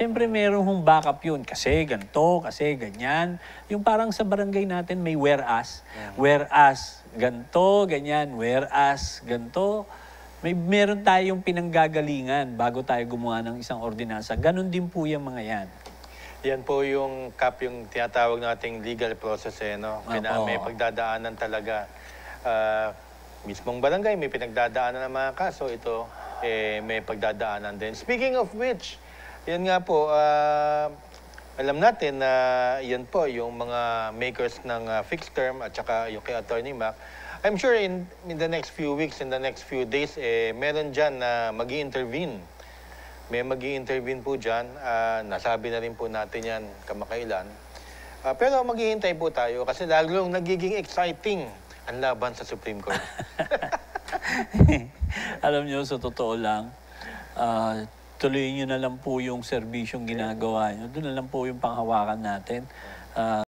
Siyempre, meron hong backup yun. Kasi ganito, kasi ganyan. Yung parang sa barangay natin may whereas. Whereas, ganito, ganyan. Whereas, ganito. Meron tayong pinanggagalingan bago tayo gumawa ng isang ordinansa. Ganon din po yung mga yan. Yan po yung CAP, yung tinatawag nating legal process, no? May pagdadaanan talaga. Mismong barangay, may pinagdadaanan ng mga kaso. Ito, may pagdadaanan din. Speaking of which, yan nga po, alam natin na yan po, yung mga makers ng fixed term at saka yung kay Attorney Mac, I'm sure in the next few weeks, in the next few days, meron dyan na mag-i-intervene. May mag-i-intervene po dyan. Nasabi na rin po natin yan kamakailan. Pero maghihintay po tayo kasi lalong nagiging exciting ang laban sa Supreme Court. Alam nyo, sa totoo lang, tuloy nyo na lang po yung serbisyong ginagawa nyo. Doon na lang po yung panghawakan natin.